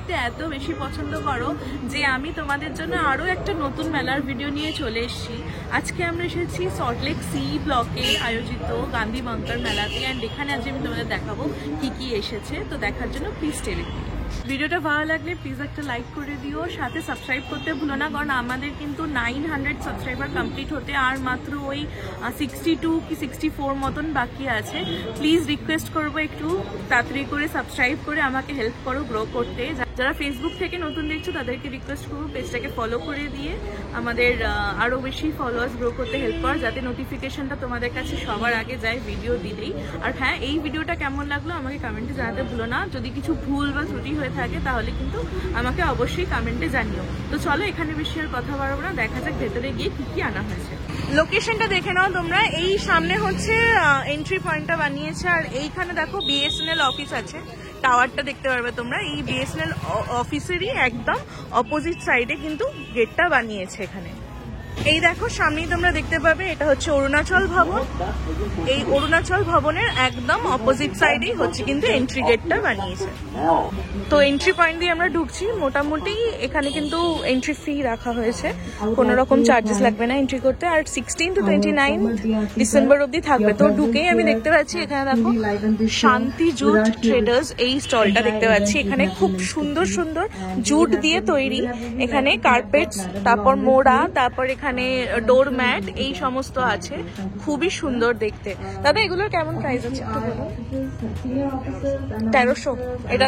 দেখতে এত বেশি পছন্দ করো যে আমি তোমাদের জন্য আরও একটা নতুন মেলার ভিডিও নিয়ে চলে এসেছি। আজকে আমরা এসেছি সল্টলেক সি ব্লকে আয়োজিত গান্ধী বাংকার মেলাতে, অ্যান্ড এখানে আজ আমি তোমাদের দেখাবো কি কি এসেছে। তো দেখার জন্য প্লিজ স্টে উইথ মি। ভিডিওটা ভালো লাগলে প্লিজ একটা লাইক করে দিও, সাথে সাবস্ক্রাইব করতে ভুলো না, কারণ আমাদের কিন্তু 900 সাবস্ক্রাইবার কমপ্লিট হতে আর মাত্র ওই 62 কি 64 মতন বাকি আছে। প্লিজ রিকোয়েস্ট করবো একটু তাড়াতাড়ি করে সাবস্ক্রাইব করে আমাকে হেল্প করো গ্রো করতে। যারা ফেসবুক থেকে নতুন দেখছো তাদেরকে রিকোয়েস্ট করবো পেজটাকে ফলো করে দিয়ে আমাদের আরও বেশি ফলোয়ার্স গ্রো করতে হেল্প কর, যাতে নোটিফিকেশনটা তোমাদের কাছে সবার আগে যায় ভিডিও দিলেই। আর হ্যাঁ, এই ভিডিওটা কেমন লাগলো আমাকে কমেন্টে জানাতে ভুলো না। যদি কিছু ভুল বা ত্রুটি হয়ে থাকে তাহলে কিন্তু আমাকে অবশ্যই কমেন্টে জানিও। তো চলো এখানে বেশি আর কথা বাড়াবো না, দেখা যাক ভেতরে গিয়ে কি কি আনা হয়েছে। লোকেশনটা দেখে নাও তোমরা। এই সামনে হচ্ছে এন্ট্রি পয়েন্টটা বানিয়েছে, আর এইখানে দেখো বিএসএনএল অফিস আছে, টাওয়ারটা দেখতে পারবে তোমরা। এই বিএসএনএল অফিসেরই একদম অপোজিট সাইডে কিন্তু গেটটা বানিয়েছে এখানে। এই দেখো সামনেই তোমরা দেখতে পাবে, এটা হচ্ছে অরুণাচল ভবন। এই অরুণাচল ভবনের একদম অপোজিট সাইডেই হচ্ছে কিন্তু এন্ট্রি গেটটা বানিয়েছে। তো এন্ট্রি পয়েন্ট দিয়ে আমরা ঢুকছি। মোটামুটি এখানে কিন্তু এন্ট্রি ফি রাখা হয়েছে, কোনো রকম চার্জেস লাগবে না এন্ট্রি করতে। আর 16 to 29 ডিসেম্বর অবধি থাকবে। তো ঢুকেই আমি দেখতে পাচ্ছি এখানে দেখো শান্তি জুট ট্রেডার্স, এই স্টলটা দেখতে পাচ্ছি। এখানে খুব সুন্দর সুন্দর জুট দিয়ে তৈরি এখানে কার্পেটস, তারপর মোড়া, তারপর এখানে ডোর ম্যাট, এই সমস্ত আছে। খুবই সুন্দর দেখতে। দাদা এগুলোর কেমন প্রাইস আছে একটু বলুন। 1300, এটা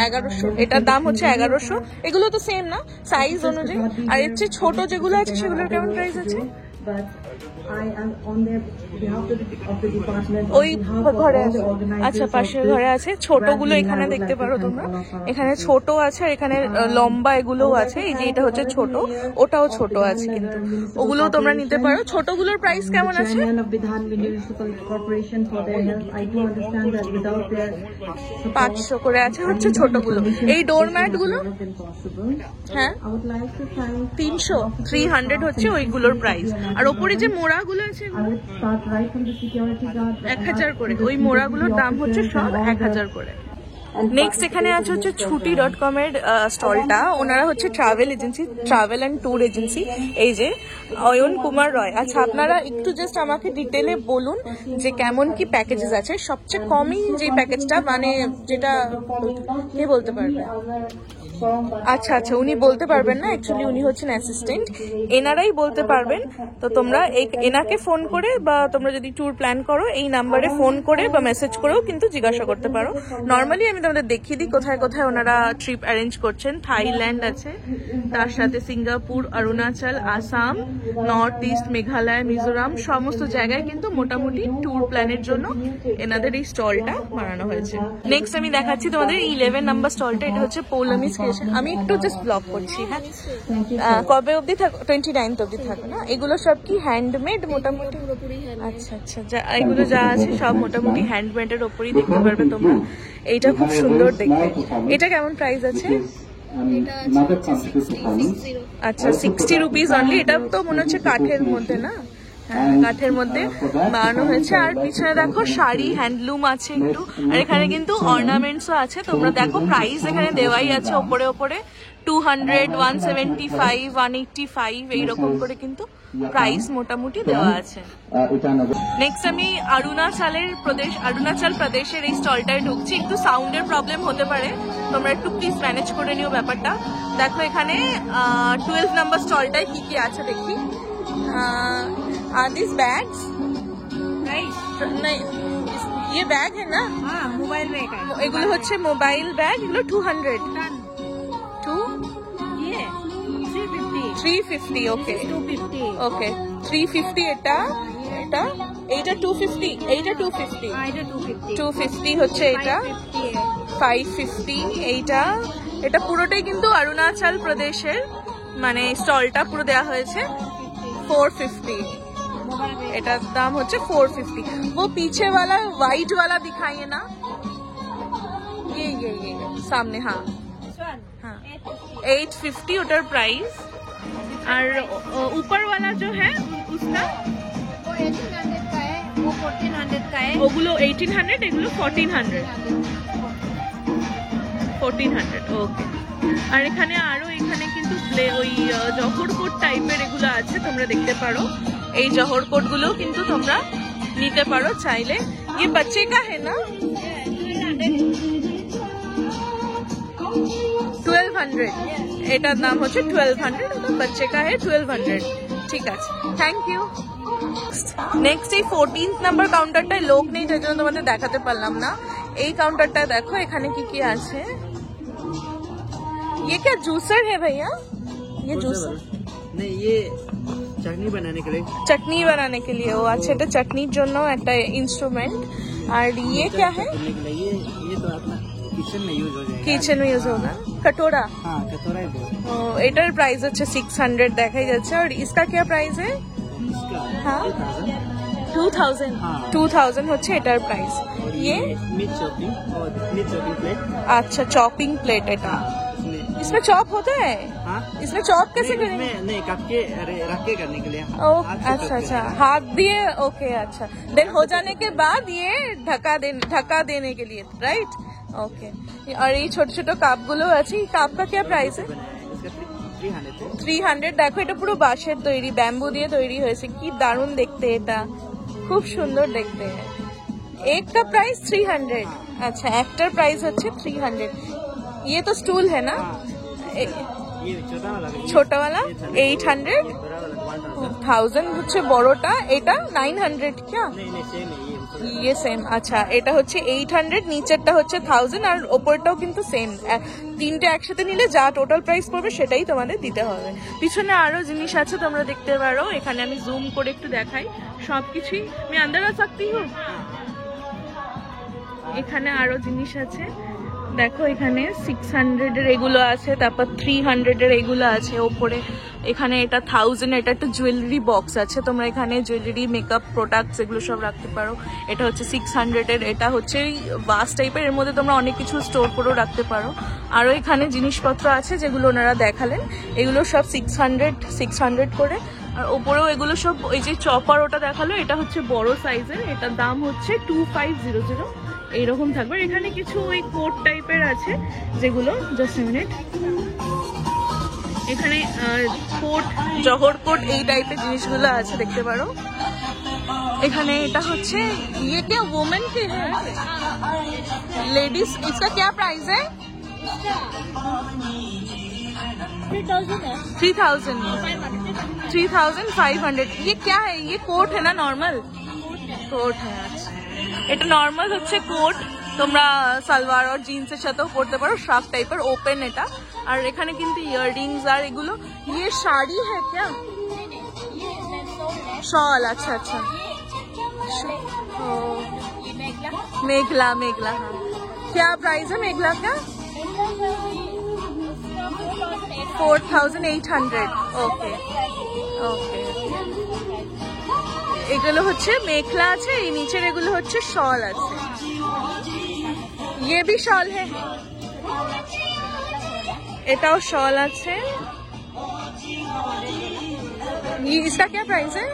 1100, এটার দাম হচ্ছে 1100। এগুলো তো সেম না সাইজ অনুযায়ী? আর এর চেয়ে ছোট যেগুলো আছে সেগুলোর কেমন প্রাইস আছে? ওই ঘরে আছে, আচ্ছা পাশের ঘরে আছে। ছোটগুলো এখানে দেখতে পারো তোমরা, এখানে ছোট আছে আর এখানে লম্বা এগুলোও আছে। এই যে এটা হচ্ছে ছোট, ওটাও ছোট আছে, কিন্তু ওগুলোও তোমরা নিতে পারো। ছোটগুলোর প্রাইস কেমন আছে? 500 করে আছে হচ্ছে ছোটগুলো। এই ডোরম্যাট গুলো হ্যাঁ 300 হচ্ছে ওইগুলোর প্রাইস। আর ওপরে যে মোড়াগুলো আছে 1000 করে, ওই মোড়াগুলোর দাম হচ্ছে সব 1000 করে। নেক্সট এখানে আছে হচ্ছে ছুটি.com এর স্টলটা। ওনারা হচ্ছে travel agency, travel and tour agency. এই যে অয়ন কুমার রয়। আচ্ছা আপনারা একটু জাস্ট আমাকে ডিটেলে বলুন যে কেমন কি প্যাকেজেস আছে। সবচেয়ে কমই যে প্যাকেজটা, মানে যেটা কে বলতে পারবে? আচ্ছা আচ্ছা, উনি বলতে পারবেন না, অ্যাকচুয়ালি উনি হচ্ছেন অ্যাসিস্ট্যান্ট, এনারাই বলতে পারবেন। তো তোমরা এনাকে ফোন করে বা তোমরা যদি ট্যুর প্ল্যান করো এই নাম্বারে ফোন করে বা মেসেজ করেও কিন্তু জিজ্ঞাসা করতে পারো। নর্মালি আমি তোমাদের দেখিয়ে দিই কোথায় কোথায় ওনারা ট্রিপ অ্যারেঞ্জ করছেন। থাইল্যান্ড আছে, তার সাথে Singapore, Arunachal, Assam, north east, Meghalaya, Mizoram, সমস্ত জায়গায় কিন্তু মোটামুটি ট্যুর প্ল্যানের জন্য এনাদের এই স্টলটা বানানো হয়েছে। নেক্সট আমি দেখাচ্ছি তোমাদের 11 নাম্বার স্টলটা। এটা হচ্ছে পৌলমি স্টেশন। আমি একটু জাস্ট ব্লগ করছি। হ্যাঁ, কবে অবধি থাকো? 29 অবধি থাকো না? এগুলো সব কি হ্যান্ডমেড মোটামুটি? আচ্ছা আচ্ছা, এগুলো যা আছে সব মোটামুটি হ্যান্ডমেডের ওপরই দেখতে পারবে তোমরা। এইটা খুব সুন্দর দেখতে। এটা কেমন প্রাইস আছে? আচ্ছা 60 রুপিস অনলি। এটা তো মনে হচ্ছে কাঠের মধ্যে না? হ্যাঁ, কাঠের মধ্যে বানানো হয়েছে। আর পিছনে দেখো শাড়ি, হ্যান্ডলুম আছে একটু, আর এখানে কিন্তু অর্নামেন্টসও আছে। তোমরা দেখো প্রাইস এখানে দেওয়াই আছে ওপরে ওপরে, 200, 175, 185 এইরকম করে কিন্তু প্রাইস মোটামুটি দেওয়া আছে। নেক্সট আমি অরুণাচল প্রদেশের এই স্টলটায় ঢুকছি। একটু সাউন্ডের প্রবলেম হতে পারে, তোমরা একটু প্লিজ ম্যানেজ করে নিও ব্যাপারটা। দেখো এখানে 12 নাম্বার স্টলটায় কি কি আছে দেখি। दिस बैग्स नहीं, ये बैग है ना? हाँ, मोबाइल बैग है। एगुलो होच्छे मोबाइल बैग, एगुलो 200 ये 350 ओके 250 ओके 350 এটা 250 এইটা 250 250 হচ্ছে এটা 550 এটা পুরোটাই কিন্তু অরুণাচল প্রদেশের, মানে স্টলটা পুরো দেওয়া হয়েছে 450। এটার দাম হচ্ছে 450। वो पीछे वाला वाइट वाला दिखाइए ना, ये सामने। हाँ हाँ 850 उटर प्राइस। और ऊपर वाला जो है उसका वो 1800 का है, वो 1400 का है। ओगुलो 1800, एगुलो 1400। 1400 ওকে। আর এখানে আরো এখানে কিন্তু ওই জহর কোট টাইপের এগুলো আছে, তোমরা দেখতে পারো। এই জহর কোট গুলো কিন্তু তোমরা নিতে পারো চাইলে। ये बच्चे का है ना? 1200 এটার দাম হচ্ছে 1200, बच्चे का है 1200। ঠিক আছে, থ্যাংক ইউ। নেক্সট এই 14th নাম্বার কাউন্টারটায় লোক নেই, যার জন্য তোমাদের দেখাতে পারলাম না। এই কাউন্টারটা দেখো এখানে কি কি আছে। ये क्या जूसर है भैया? ये जूसर नहीं, ये चटनी बनाने के लिए। चटनी बनाने के लिए। वो अच्छा, এটা चटनीर জন্য একটা ইনস্ট্রুমেন্ট। আর ये क्या है? ये तो अपना किचन में यूज हो जाएगा। किचन में यूज होगा। कटोरा? हाँ, कटोरा ही बोल। এটার প্রাইস হচ্ছে 600 দেখাই যাচ্ছে। और इसका क्या प्राइस है? इसका हाँ 2000। 2000 হচ্ছে এটার প্রাইস। ये मीट चॉपिंग और मीट चॉपिंग प्लेट। अच्छा, चॉपिंग प्लेट এটা। इसमें चॉप होता है? हाँ, इसमें चॉप कैसे करेंगे? नहीं, कप के रख के करने के लिए। अच्छा अच्छा, हाथ दिए। ओके, अच्छा। देन हो जाने के बाद ये ढका देने के लिए, राइट? ओके। और ये छोटे छोटे কাপ গুলো আছে, এই কাপ का क्या प्राइस है? इसका 300। 300। দেখো এটা পুরো বাঁশের তৈরি, ব্যাম্বু দিয়ে তৈরি হয়েছে। কি দারুণ দেখতে, এটা খুব সুন্দর দেখতে। एक का प्राइस 300। अच्छा, একটার প্রাইস হচ্ছে 300। ये तो स्टूल है ना? ये छोटा वाला 800। 1000 হচ্ছে বড়টা, এটা 900 क्या? नहीं, सेम है ये। ये सेम। আচ্ছা, এটা হচ্ছে 800, নিচেরটা হচ্ছে 1000, আর উপরটাও কিন্তু সেম। তিনটে একসাথে নিলে যা টোটাল প্রাইস পড়বে সেটাই তোমাদের দিতে হবে। পিছনে আরো জিনিস আছে, তোমরা দেখতে পারো। এখানে আমি জুম করে একটু দেখাই সবকিছুই। আমি আন্দার আ सकती हूँ। এখানে আরো জিনিস আছে, দেখো এখানে 600 এর এগুলো আছে, তারপর 300 এর এগুলো আছে ওপরে। এখানে এটা 1000, এটা একটা জুয়েলারি বক্স আছে, তোমরা এখানে জুয়েলারি, মেকআপ প্রোডাক্টস এগুলো সব রাখতে পারো। এটা হচ্ছে 600 এর, এটা হচ্ছে বাস টাইপের, এর মধ্যে তোমরা অনেক কিছু স্টোর করেও রাখতে পারো। আরও এখানে জিনিসপত্র আছে যেগুলো ওনারা দেখালেন, এগুলো সব 600 করে। আর ওপরেও এগুলো সব, ওই যে চপার ওটা দেখালো, এটা হচ্ছে বড় সাইজের, এটার দাম হচ্ছে 2500 এইরকম থাকবে। এখানে কিছু ওই কোট টাইপের আছে যেগুলো, জাস্ট মিনিট, এখানে কোট, জহর কোট এই টাইপের জিনিসগুলো আছে, দেখতে পারো। এখানে এটা হচ্ছে ये क्या वुमेन के है, लेडीज। इसका क्या प्राइस है? 3500। ये क्या है? ये कोट है ना, नॉर्मल कोट है। अच्छा, এটা নর্মাল হচ্ছে কোট, তোমরা সালোয়ার আর জিন্সের সাথেও পরতে পারো, শার্ট টাইপের, ওপেন এটা। আর এখানে কিন্তু ইয়াররিংস আর এগুলো। ये শাড়ি है क्या? शॉल। अच्छा अच्छा, मेघला। हाँ, क्या प्राइस है मेघला का? 4800। Okay okay. এগুলো হচ্ছে মেখলা আছে, এই নিচের এগুলো হচ্ছে শল আছে। ये भी शॉल है, এটাও শল আছে। इसका क्या प्राइस है?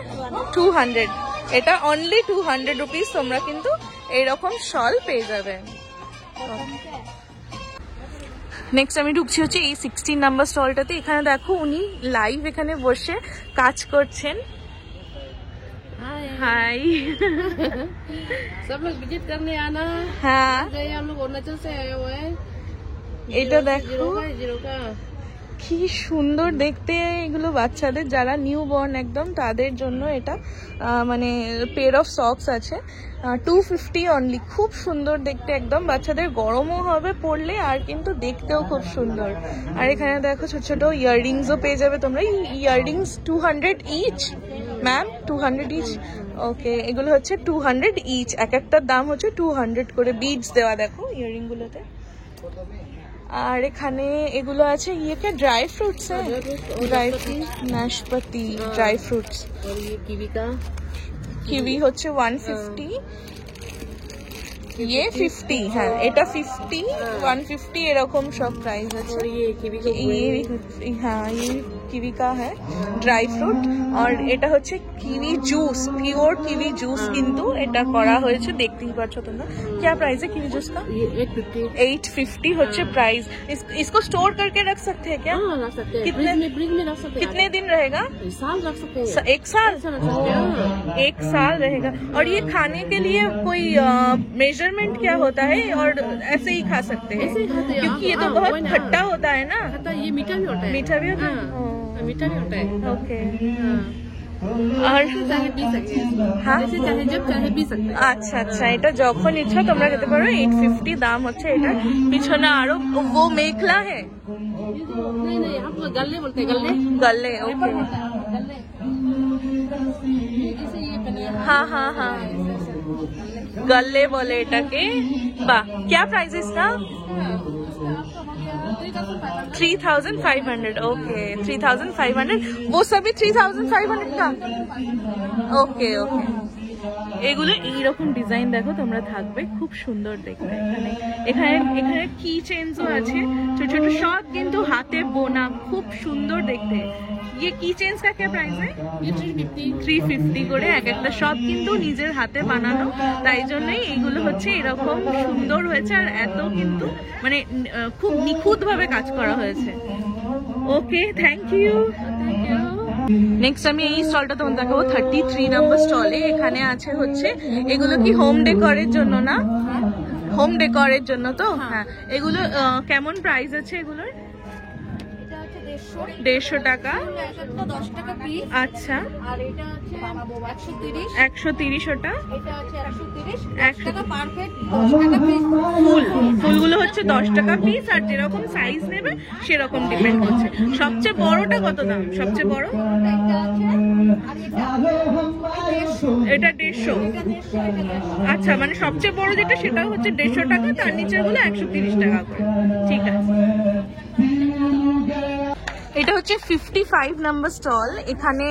200। এটা অনলি 200 রুপিস। তোমরা কিন্তু এইরকম শল পেয়ে যাবে। নেক্সট আমি ঢুকছি হচ্ছে এই 16 নাম্বার স্টলটাতে। এখানে দেখো উনি লাইভ এখানে বসে কাজ করছেন। हाय सब लोग विजिट करने आना। हाँ, हम लोग अरुणाचल से आए हुए हैं। এটা দেখো जीरो का কি সুন্দর দেখতে। এগুলো বাচ্চাদের, যারা নিউ বর্ন একদম, তাদের জন্য এটা মানে পেয়ার অফ সক্স আছে। 250 অনলি। খুব সুন্দর দেখতে একদম, বাচ্চাদের গরমও হবে পরলে, আর কিন্তু দেখতেও খুব সুন্দর। আর এখানে দেখো ছোট ছোট ইয়াররিংসও পেয়ে যাবে তোমরা। Earrings 200 each ma'am, 200 each. Okay, এগুলো হচ্ছে 200 ইচ, এক একটার দাম হচ্ছে 200 করে। বিডস দেওয়া দেখো ইয়াররিং গুলোতে। আর এখানে এগুলো আছে, ये क्या ड्राई फ्रूट्स है? ड्राई फ्रूट, नाशपाती, ड्राई फ्रूट्स। और ये कीवी का, কিউই হচ্ছে 150। ये 50 হ্যাঁ এটা 50 150 এরকম সব প্রাইস আছে। और ये कीवी का ये हाँ ये कीवी का है ड्राई फ्रूट और এটা হচ্ছে kiwi juice pure kiwi juice কিন্তু এটা করা হয়েছে দেখতেই পাচ্ছ তোমরা। क्या प्राइस है किवी जूस का? ये 850। 850 হচ্ছে प्राइस। इसको स्टोर करके रख सकते हैं क्या? हाँ रख सकते हैं, कितने- फ्रिज में रख सकते हैं। कितने दिन रहेगा? एक साल रख सकते हैं। एक साल? ऐसा रख सकते हैं, हाँ। एक साल रहेगा। और ये खाने के लिए कोई मेजरमेंट क्या होता है और ऐसे ही खा सकते हैं? ऐसे ही खाते हैं, क्योंकि ये तो हाँ, बहुत वही ना। खट्टा होता है ना। खाता ये मीठा भी होता है। मीठा भी होता है? हाँ, मीठा भी होता है। ओके हाँ। और चाहे पी सकते हैं, हाँ? जैसे चाहे जब चाहे पी सकते हैं। আচ্ছা আচ্ছা এটা যখন ইচ্ছা তোমরা খেতে পারো। 850 দাম হচ্ছে এটা। পিছনে আরো वो मेखला है ये जो नहीं नहीं हम लोग गल्ले बोलते हैं, गल्ले गले ओके गल्ले। ये जैसे ये पनीर हाँ हाँ हाँ गले बोले এটাকে। বাহ क्या प्राइस है इसका? 3500 ओके 3500 वो सभी 3500 का ওকে ওকে। এগুলো এইরকম ডিজাইন দেখো তোমরা থাকবে খুব সুন্দর দেখতে। এখানে এখানে এখানে কি চেইনসও আছে ছোট ছোট সব কিন্তু হাতে বোনা খুব সুন্দর দেখতে। ये की চেইনস का क्या प्राइस है? ये 350। 350 করে এক একটা সব কিন্তু নিজের হাতে বানানো তাই জন্যই এইগুলো হচ্ছে এরকম সুন্দর হয়েছে আর এত কিন্তু মানে খুব নিখুঁত ভাবে কাজ করা হয়েছে। Okay thank you. নেক্সট আমি এই স্টলটা তোমাদের দেখাবো 33 নম্বর স্টলে। এখানে আছে হচ্ছে এগুলো কি হোম ডেকোরের জন্য না? হোম ডেকোরের জন্য তো হ্যাঁ। এগুলো কেমন প্রাইস আছে এগুলোর? 150 টাকা। 10 টাকা পিস। আচ্ছা আর এটা হচ্ছে 130। 130 ওটা। এটা হচ্ছে 130। 100 টাকা পারফেক্ট 10 টাকা পিস। ফুলগুলো হচ্ছে 10 টাকা পিস আর যেরকম সাইজ নেবে সেরকম ডিপেন্ড করছে। সবচেয়ে বড়টা কত দাম? সবচেয়ে বড় এটা আছে আর এটা এটা 150। 150। এটা 150। আচ্ছা মানে সবচেয়ে বড় যেটা সেটাও হচ্ছে 150 টাকা তার নিচের গুলো 130 টাকা করে। ঠিক আছে এটা হচ্ছে 55 নাম্বার স্টল। এখানে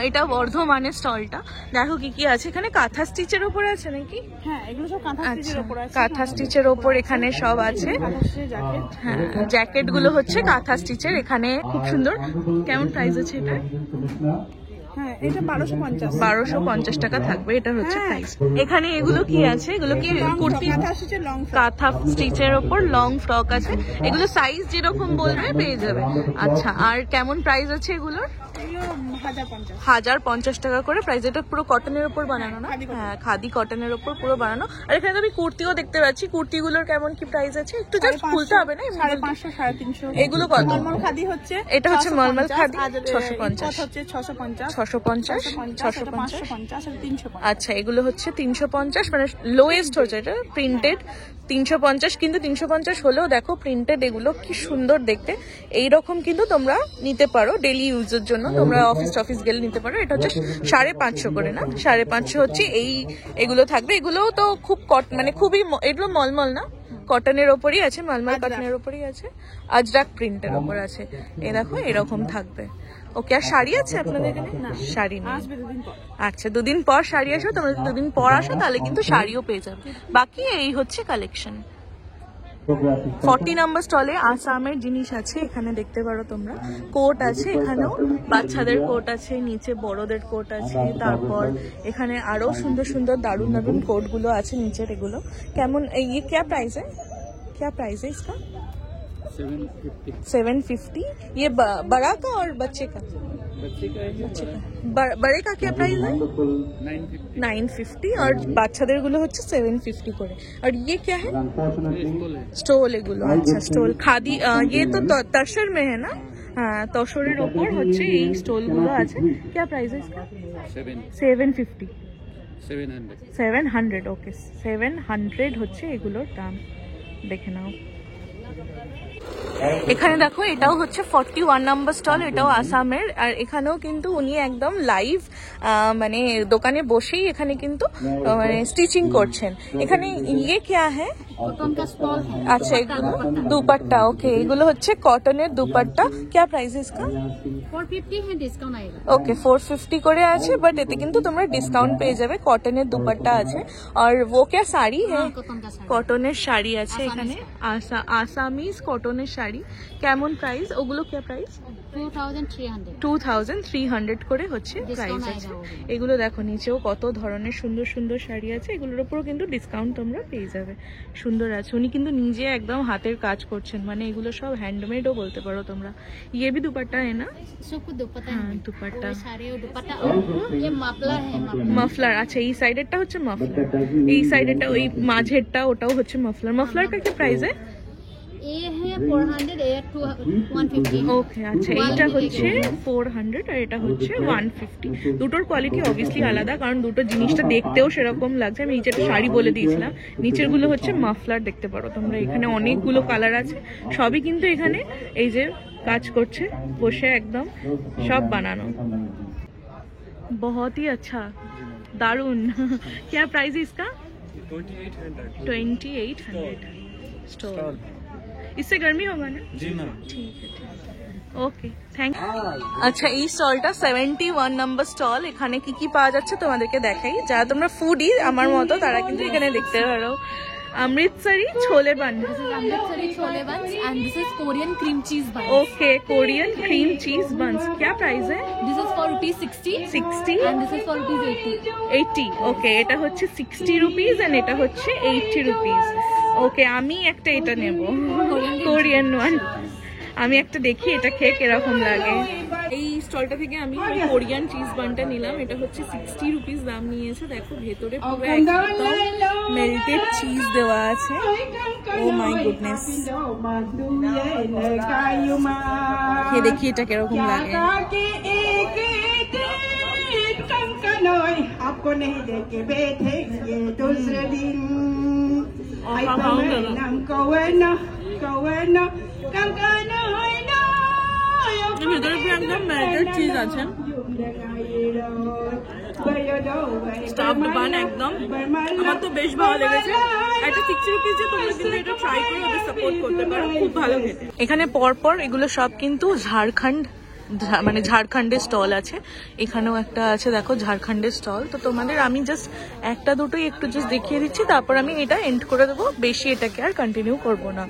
এটা বর্ধমানের স্টলটা। দেখো কি কি আছে এখানে। কাঁথা স্টিচের উপরে আছে নাকি? হ্যাঁ এগুলো সব কাঁথা আচ্ছা স্টিচের উপর আছে। কাঁথা স্টিচের ওপর এখানে সব আছে। জ্যাকেট। হ্যাঁ জ্যাকেট গুলো হচ্ছে কাঁথা স্টিচের। এখানে খুব সুন্দর। কেমন প্রাইস আছে এটা? হ্যাঁ এটা 1250। 1250 টাকা থাকবে এটা হচ্ছে প্রাইস। এখানে এগুলো কি আছে? এগুলো কি কুর্তি? কাঁথা স্টিচের লং কাঁথা স্টিচের ওপর লং ফ্রক আছে। এগুলো সাইজ যেরকম বলবে পেয়ে যাবে। আচ্ছা আর কেমন প্রাইস আছে এগুলোর? এগুলো 1050। 1050 টাকা করে প্রাইস। এটা পুরো কটনের ওপর বানানো না? হ্যাঁ খাদি কটনের ওপর পুরো বানানো। আর এখানে আমি কুর্তিও দেখতে পাচ্ছি। কুর্তিগুলোর কেমন কি প্রাইস আছে? একটু জাস্ট খুলতে হবে না? 550 350। এগুলো কত? মলমল খাদি হচ্ছে এটা হচ্ছে মলমল খাদি 650 650 হচ্ছে 650 650 650 550 আর 350। আচ্ছা এগুলো হচ্ছে 350 মানে লোয়েস্ট হচ্ছে এটা প্রিন্টেড 350 কিন্তু 350 হলেও দেখো প্রিন্টেড এগুলো কি সুন্দর দেখতে। এইরকম কিন্তু তোমরা নিতে পারো ডেইলি ইউজের জন্য। তোমরা অফিস গেলে নিতে পারো। এটা হচ্ছে 550 করে না? 550 হচ্ছে এগুলো থাকবে। এগুলোও তো খুব মানে খুবই এগুলো মলমল না কটনের ওপরই আছে। মালমাল কটনের ওপরই আছে। আজরাক প্রিন্টের ওপর আছে। এই দেখো এরকম থাকবে। ওকে আর শাড়ি আছে আপনাদের এখানে? না শাড়ি নেই। আসবে দুদিন পর। আচ্ছা দুদিন পর শাড়ি আসো। তোমরা যদি দুদিন পর আসো তাহলে কিন্তু শাড়িও পেয়ে যাবে। বাকি এই হচ্ছে কালেকশন। 40 নম্বর স্টলে আসামের জিনিস আছে। এখানে দেখতে পারো তোমরা কোট আছে। এখানেও বাচ্চাদের কোট আছে, নিচে বড়দের কোট আছে। তারপর এখানে আরো সুন্দর সুন্দর দারুণ দারুণ কোট গুলো আছে নিচের। এগুলো কেমন? ये क्या प्राइस है? क्या प्राइस है इसका? 750। ये बड़ा का और बच्चे का? बच्चे का। बड़े का क्या प्राइस है? 950 और বাচ্চাদের গুলো হচ্ছে 750 করে। আর ये क्या है? স্টোল এগুলো। আচ্ছা স্টোল খাদি। ये तो तसर में है ना? हाँ तसরের ওপর হচ্ছে এই স্টোল গুলো আছে। क्या प्राइस है इसका? 750 700 ওকে 700 হচ্ছে এগুলোর দাম। দেখে নাও। এখানে দেখো এটাও হচ্ছে 41 নম্বর স্টল। এটাও আসামের। আর এখানেও কিন্তু উনি একদম লাইভ মানে দোকানে বসেই এখানে কিন্তু মানে স্টিচিং করছেন। এখানে ইয়ে क्या है? कॉटन का स्टॉल है। अच्छा এগুলো দুপাট্টা ওকে এগুলো হচ্ছে কটনের দুপাট্টা क्या प्राइस है इसका 450 है, डिस्काउंट आएगा। ওকে 450 করে আছে বাট এতে কিন্তু তোমরা ডিসকাউন্ট পেয়ে যাবে কটনের দুপাট্টা আছে আর वो क्या শাড়ি है कॉटन का साड़ी। কটনের শাড়ি আছে এখানে আসামিজ কটনের শাড়ি কেমন প্রাইস ওগুলো क्या প্রাইস 2300 করে হচ্ছে প্রাইস আছে এগুলো দেখো নিচেও কত ধরনের সুন্দর সুন্দর শাড়ি আছে এগুলোর উপরও কিন্তু ডিসকাউন্ট তোমরা পেয়ে যাবে সুন্দর আছে উনি কিন্তু নিজে একদম হাতের কাজ করছেন মানে এগুলো সব হ্যান্ডমেডও বলতে পারো তোমরা ये भी दुपट्टा है ना सब कुछ दुपट्टा हाँ, है, दुपट्टा। साड़ी और दुपट्टा और ये मफलर है। মাফলার আচ্ছা এই সাইডেরটা হচ্ছে মাফলার এই সাইডেরটা ওই মাঝেরটা ওটাও হচ্ছে মাফলার মাফলারটা কি প্রাইস है ये है 400, ये 150। ওকে আচ্ছা এইটা হচ্ছে 400 আর এটা হচ্ছে 150 দুটোর কোয়ালিটি অবভিয়াসলি আলাদা কারণ দুটো জিনিসটা দেখতেও সেরকম লাগছে আমি নিচের শাড়ি বলে দিয়েছিলাম নিচের গুলো হচ্ছে মাফলার দেখতে পারো তোমরা এখানে অনেকগুলো কালার আছে সবই কিন্তু এখানে এই যে কাজ করছে বসে একদম সব বানানো बहुत ही अच्छा दारुण क्या प्राइस है इसका 2800 स्टॉल इससे गर्मी होगा ना जी मैम ठीक है ওকে থ্যাংক আচ্ছা এই স্টলটা 71 নম্বর স্টল এখানে কি কি পাওয়া যাচ্ছে তোমাদেরকে দেখাই যারা তোমরা ফুডি আমার মতো তারা কিন্তু এখানে দেখতে পারো Amritsari chole bun Amritsari chole buns and this is Korean cream cheese buns. Okay Korean cream cheese बंस क्या प्राइस है this is for ₹60 60 and this is for ₹80। ওকে এটা হচ্ছে 60 রুপিস এন্ড এটা হচ্ছে 80 রুপিস ওকে আমি একটা এটা নেব কোরিয়ান ওয়ান আমি একটা দেখি এটা খেয়ে কিরকম লাগে এই স্টলটা থেকে আমি কোরিয়ান চিজ বানটা নিলাম এটা হচ্ছে 60 রুপিস দাম নিয়েছে দেখো ভেতরে পুরো একদম মেল্টেড চিজ দেওয়া আছে ও মাই গুডনেস খেয়ে দেখি এটা কিরকম লাগে आपको नहीं देके बैठेंगे दूसरे दिन ভেতরে পুরো একদম মেল্টেড চিজ আছে স্টাফড বান একদম আমার তো বেশ ভালো লেগেছে এটা 60 রুপিস যে তোমরা কিন্তু এটা ট্রাই করে ওদের সাপোর্ট করতে পারো খুব ভালো খেতে এখানে পরপর এগুলো সব কিন্তু ঝাড়খণ্ড মানে ঝাড়খণ্ডের স্টল আছে এখানেও একটা আছে দেখো ঝাড়খণ্ডের স্টল তো তোমাদের আমি জাস্ট একটা দুটোই একটু জাস্ট দেখিয়ে দিচ্ছি তারপর আমি এটা এন্ড করে দেবো বেশি এটাকে আর কন্টিনিউ করব না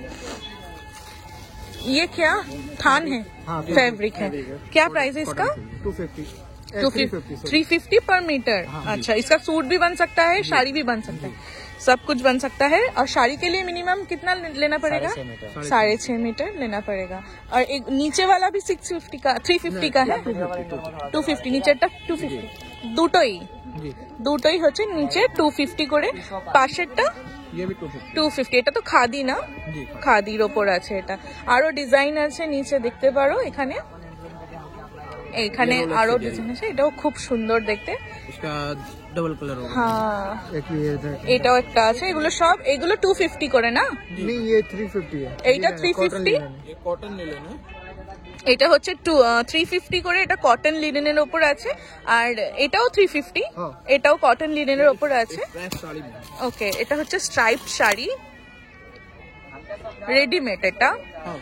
ये क्या थान है फैब्रिक है क्या प्राइस है इसका 350 पर मीटर अच्छा इसका सूट भी बन सकता है साड़ी भी बन सकता है सब कुछ बन सकता है और साड़ी के लिए मिनिमम कितना लेना पड़ेगा 6.5 मीटर लेना पड़ेगा और एक नीचे वाला भी 650 का 350 का है 250 नीचेটা 250 দুটোই হচ্ছে নিচে 250 করে পাশেরটা ये भी 250 এটা তো খাদি না খাদির ওপর আছে এটা আরো ডিজাইন আছে নিচে দেখতে পারো এখানে এইখানে আরো ডিজাইন আছে এটাও খুব সুন্দর দেখতে इसका डबल कलर होगा হ্যাঁ एक ये इधर এটাও একটা আছে এগুলো সব এগুলো 250 করে না नहीं ये 350 है এইটা 350 ये कॉटन ले लेना এটা হচ্ছে 350 করে এটা কটন লিনেনের উপর আছে আর এটাও 350 এটাও কটন লিনেনের উপর আছে फ्रेश साड़ी में ওকে এটা হচ্ছে স্ট্রাইপড শাড়ি রেডিমেড এটা हाँ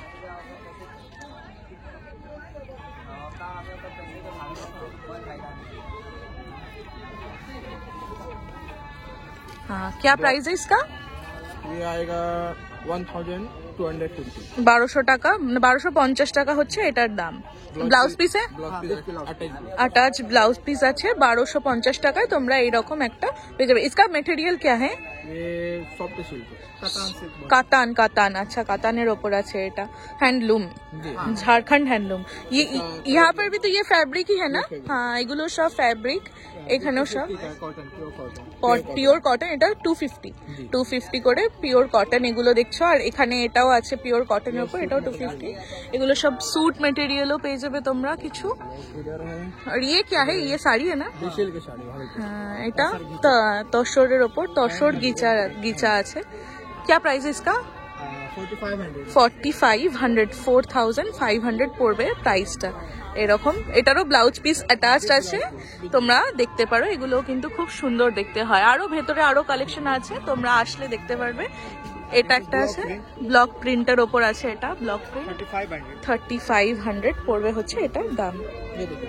हाँ क्या प्राइस है इसका ये आएगा 1250 1200 টাকা 1250 টাকা হচ্ছে এটার দাম ব্লাউজ পিসে अटैच ब्लाउज पीस আছে 1250 টাকায় তোমরা এইরকম একটা পেয়ে যাবে इसका मटेरियल क्या है ये सॉफ्ट सिल्क कातान कातान अच्छा काताনের উপর আছে এটা হ্যান্ডলুম झारखंड हैंडलूम ये यहाँ पर भी तो ये फैब्रिक ही है ना हाँ এগুলো সব ফ্যাব্রিক এখানেও সব cotton pure cotton pure cotton এটা 250 করে পিওর কটন এগুলো দেখছো আর এখানে এটাও আছে পিওর কটনের উপর এটাও 250 এগুলো সব স্যুট ম্যাটেরিয়ালও পেয়ে যাবে তোমরা কিছু इधर है আর ये क्या है ये साड़ी है ना डिजिटल की साड़ी হ্যাঁ এটা তসরের উপর তসর গিচা আছে क्या प्राइस है इसका 4500 4500 পড়বে প্রাইসটা এরকম এটারও ব্লাউজ পিস অ্যাটাচড আছে তোমরা দেখতে পারো এগুলো কিন্তু খুব সুন্দর দেখতে হয় আরো ভেতরে আরো কালেকশন আছে তোমরা আসলে দেখতে পারবে এটা একটা আছে ব্লক প্রিন্টের ওপর আছে, এটা ব্লক প্রিন্ট 3500 পড়বে হচ্ছে এটার দাম। ये देखो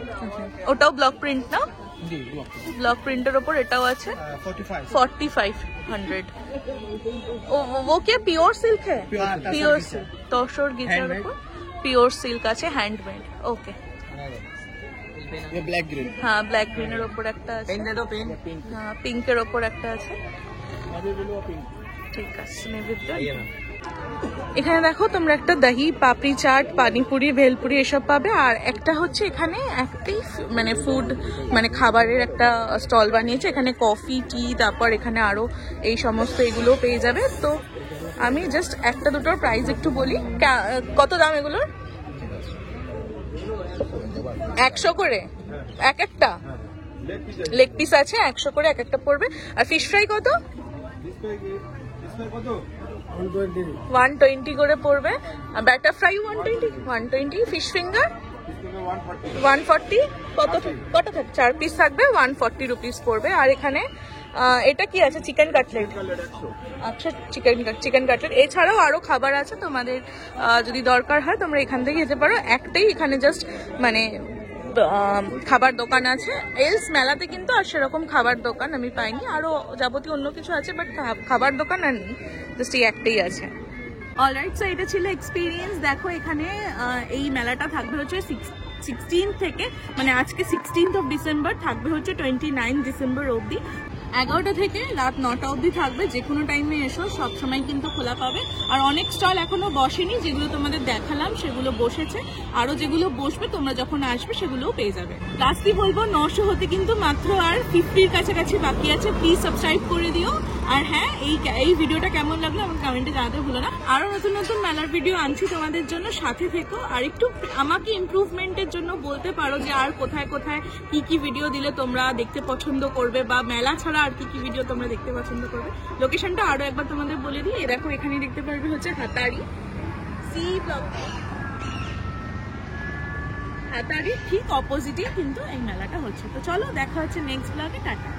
ওটাও ব্লক প্রিন্ট না? जी ब्लॉक ब्लॉक प्रिंटर ऊपर एटाও আছে 4500। वो क्या प्योर सिल्क है? प्योर सिल्क तसर गीचार ऊपर प्योर सिल्क আছে হ্যান্ডমেড। ওকে ये ब्लैक ग्रीन হ্যাঁ ব্ল্যাক গ্রিনের উপর একটা আছে, पेन दे दो पेन पिंक হ্যাঁ পিঙ্কের উপর একটা আছে। अभी ब्लू पिंक ঠিক আছে নেবে। এখানে দেখো তোমরা একটা দহি পাপড়ি চাট, পানিপুরি, ভেলপুরি এসব পাবে। আর একটা হচ্ছে এখানে একটাই মানে ফুড মানে খাবারের একটা স্টল বানিয়েছে, এখানে কফি টি তারপর এখানে আরো এই সমস্ত এগুলো পেয়ে যাবে। তো আমি জাস্ট একটা দুটোর প্রাইস একটু বলি। কত দাম এগুলোর? 100 করে এক একটা লেগ পিস আছে, 100 করে এক একটা পড়বে। আর ফিশ ফ্রাই কত? 120 করে পড়বে। আর ব্যাটার ফ্রাই 120 ফিশ ফিঙ্গার 140। কত থাকে? 4 পিস থাকবে, 140 রুপিস পড়বে। আর এখানে এটা কি আছে? Chicken cutlet. আচ্ছা চিকেন কাটলেট। এছাড়াও আরো খাবার আছে, তোমাদের যদি দরকার হয় তোমরা এখান থেকে যেতে পারো। একটাই এখানে জাস্ট মানে খাবার দোকান আছে। এলস মেলাতে কিন্তু আর সেরকম খাবার দোকান আমি পাইনি, আরো যাবতীয় অন্য কিছু আছে, বাট খাবার দোকান আর নেই, জাস্ট এই একটাই আছে। অলরাইট, সো এটা ছিল এক্সপিরিয়েন্স। দেখো এখানে এই মেলাটা থাকবে হচ্ছে 16 থেকে, মানে আজকে 16th অফ ডিসেম্বর, থাকবে হচ্ছে 29 ডিসেম্বর অবধি। 11টা থেকে রাত 9টা অবধি থাকবে। যে কোনো টাইমে এসো, সব সময় কিন্তু খোলা পাবে। আর অনেক স্টল এখনো বসেনি, যেগুলো তোমাদের দেখালাম সেগুলো বসেছে। আরো যেগুলো বসবে তোমরা যখন আসবে সেগুলোও পেয়ে যাবে। লাস্টলি বলবো 900 হতে কিন্তু মাত্র আর 50-র কাছাকাছি বাকি আছে। প্লিজ সাবস্ক্রাইব করে দিও। আর হ্যাঁ, এই ভিডিওটা কেমন লাগলো আমার কমেন্টে জানাতে ভুলো না। আরো নতুন নতুন মেলার ভিডিও আনছি তোমাদের জন্য, সাথে থেকো। আর একটু আমাকে ইমপ্রুভমেন্টের জন্য বলতে পারো যে আর কোথায় কোথায় কি ভিডিও দিলে তোমরা দেখতে পছন্দ করবে, বা মেলা ছাড়া আর কি ভিডিও তোমরা দেখতে পছন্দ করবে। লোকেশনটা আরো একবার তোমাদের বলে দিই। এই দেখো এখানে দেখতে পারবে হচ্ছে হাতাড়ি সি ব্লক, হাতাড়ি ঠিক অপোজিটে কিন্তু এই মেলাটা হচ্ছে। তো চলো দেখা হচ্ছে নেক্সট ব্লগে। টাটা।